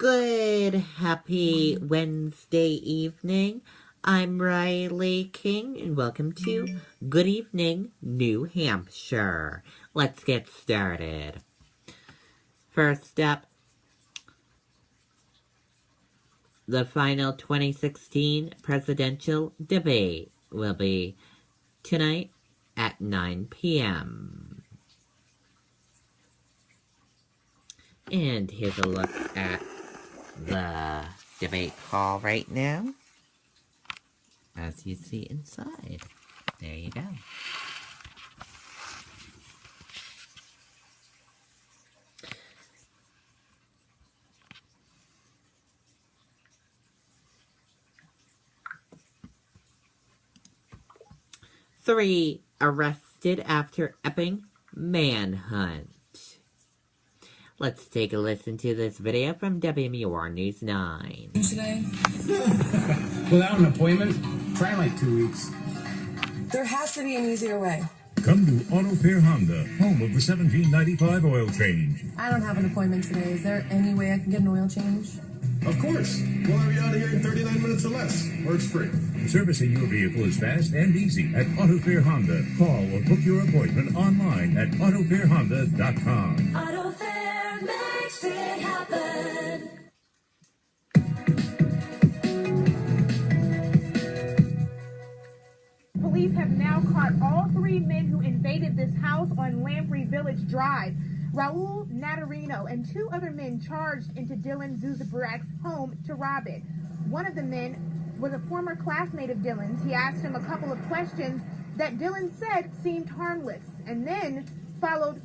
Good, happy Wednesday evening. I'm Riley King, and welcome to Good Evening, New Hampshire. Let's get started. First up, the final 2016 presidential debate will be tonight at 9 p.m. And here's a look at the debate hall right now, as you see inside. There you go. Three arrested after Epping manhunt. Let's take a listen to this video from WMUR News 9. Today? Without an appointment? Try like 2 weeks. There has to be an easier way. Come to Auto Fair Honda, home of the $17.95 oil change. I don't have an appointment today. Is there any way I can get an oil change? Of course. We'll have you out of here in 39 minutes or less, or it's free. Servicing your vehicle is fast and easy at Auto Fair Honda. Call or book your appointment online at autofairhonda.com. Auto Fair makes it happen. Police have now caught all three men who invaded this house on Lamprey Village Drive. Raul Natarino and two other men charged into Dylan Zuzabrek's home to rob it. One of the men was a former classmate of Dylan's. He asked him a couple of questions that Dylan said seemed harmless, and then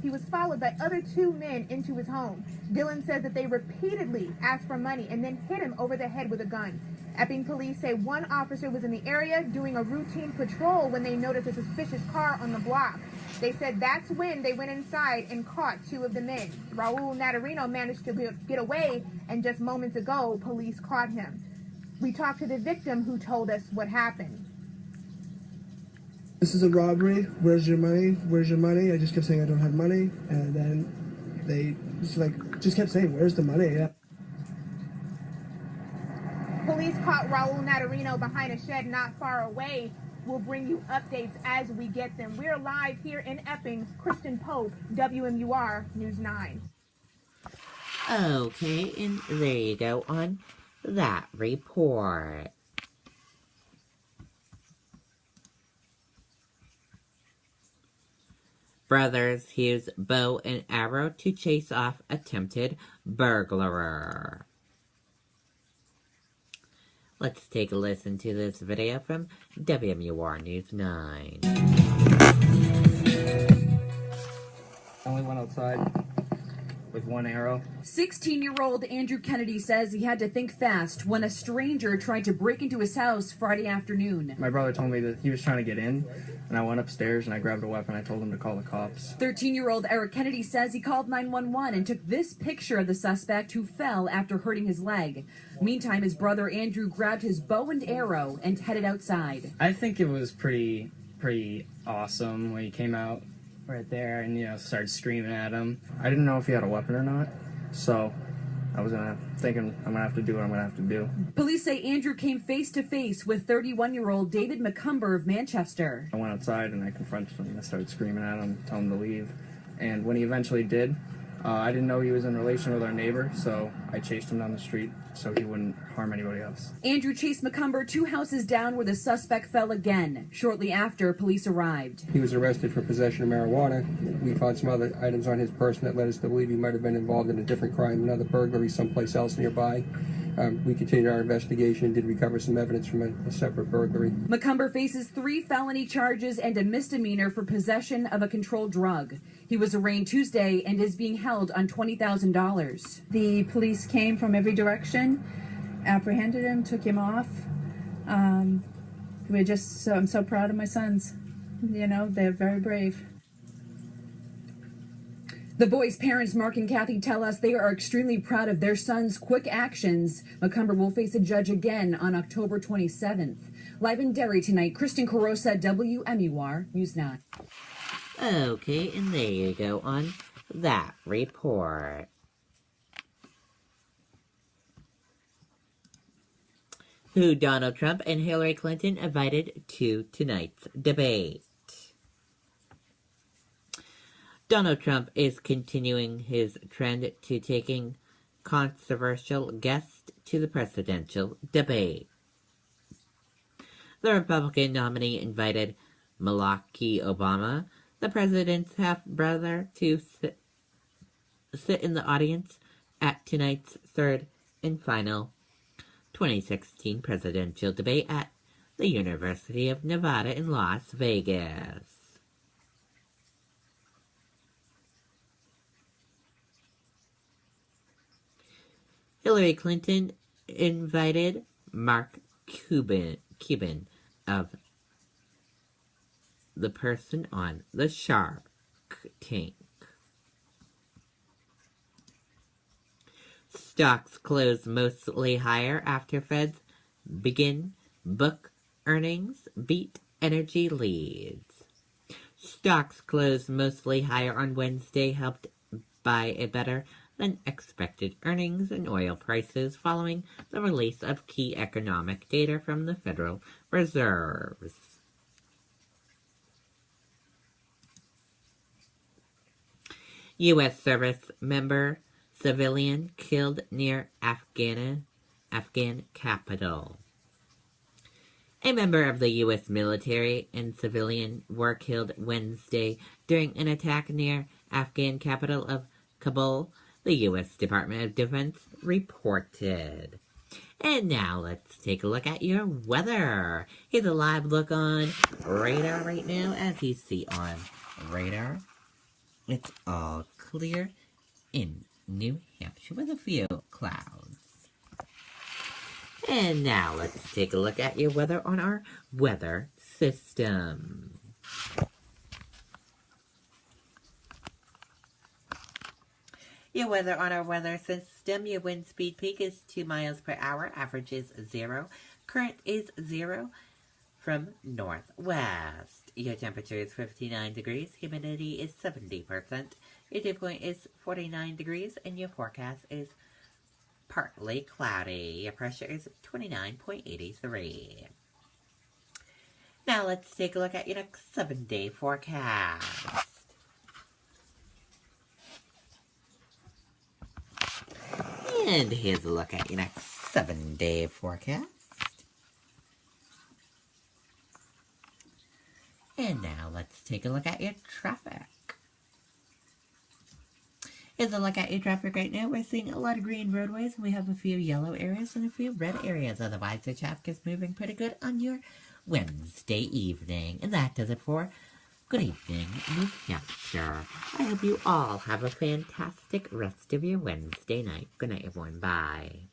he was followed by other two men into his home. Dylan says that they repeatedly asked for money and then hit him over the head with a gun. Epping police say one officer was in the area doing a routine patrol when they noticed a suspicious car on the block. They said that's when they went inside and caught two of the men. Raul Natarino managed to get away, and just moments ago, police caught him. We talked to the victim who told us what happened. This is a robbery. Where's your money? Where's your money? I just kept saying I don't have money, and then they just kept saying, where's the money? Yeah. Police caught Raul Natarino behind a shed not far away. We'll bring you updates as we get them. We're live here in Epping. Kristen Pope, WMUR News 9. Okay, and there you go on that report. Brothers use bow and arrow to chase off attempted burglar. Let's take a listen to this video from WMUR News 9. I only went outside with one arrow. 16-year-old Andrew Kennedy says he had to think fast when a stranger tried to break into his house Friday afternoon. My brother told me that he was trying to get in, and I went upstairs and I grabbed a weapon. I told him to call the cops. 13-year-old Eric Kennedy says he called 911 and took this picture of the suspect who fell after hurting his leg. Meantime, his brother Andrew grabbed his bow and arrow and headed outside. I think it was pretty awesome when he came out right there and, started screaming at him. I didn't know if he had a weapon or not, so I was thinking I'm going to have to do what I'm going to have to do. Police say Andrew came face-to-face with 31-year-old David McCumber of Manchester. I went outside and I confronted him. I started screaming at him, telling him to leave. And when he eventually did, I didn't know he was in relation with our neighbor, so I chased him down the street so he wouldn't harm anybody else. Andrew chased McCumber 2 houses down where the suspect fell again. Shortly after, police arrived. He was arrested for possession of marijuana. We found some other items on his person that led us to believe he might have been involved in a different crime, another burglary someplace else nearby. We continued our investigation, did recover some evidence from a separate burglary. McCumber faces 3 felony charges and a misdemeanor for possession of a controlled drug. He was arraigned Tuesday and is being held on $20,000. The police came from every direction, apprehended him, took him off. I'm so proud of my sons. They're very brave. The boys' parents, Mark and Kathy, tell us they are extremely proud of their son's quick actions. McCumber will face a judge again on October 27th. Live in Derry tonight, Kristen Carosa, WMUR News 9. Okay, and there you go on that report. who Donald Trump and Hillary Clinton invited to tonight's debate. Donald Trump is continuing his trend to taking controversial guests to the presidential debate. The Republican nominee invited Barack Obama, the president's half-brother, to sit in the audience at tonight's third and final 2016 presidential debate at the University of Nevada in Las Vegas. Hillary Clinton invited Mark Cuban of the person on the Shark Tank. Stocks closed mostly higher after Feds begin book earnings beat energy leads. Stocks closed mostly higher on Wednesday, helped by a better than expected earnings and oil prices following the release of key economic data from the Federal Reserve. U.S. service member civilian killed near Afghan capital. A member of the U.S. military and civilian were killed Wednesday during an attack near Afghan capital of Kabul, the U.S. Department of Defense reported. And now let's take a look at your weather. Here's a live look on radar right now. As you see on radar, it's all clear in New Hampshire with a few clouds. And now let's take a look at your weather on our weather system. Your weather on our weather system, your wind speed peak is 2 miles per hour, average is 0, current is 0 from northwest. Your temperature is 59 degrees, humidity is 70%, your dew point is 49 degrees, and your forecast is partly cloudy. Your pressure is 29.83. Now let's take a look at your next 7-day forecast. And here's a look at your next 7-day forecast. And now let's take a look at your traffic. Here's a look at your traffic right now. We're seeing a lot of green roadways. We have a few yellow areas and a few red areas. Otherwise, the traffic is moving pretty good on your Wednesday evening. And that does it for Good Evening, New Hampshire. I hope you all have a fantastic rest of your Wednesday night. Good night, everyone. Bye.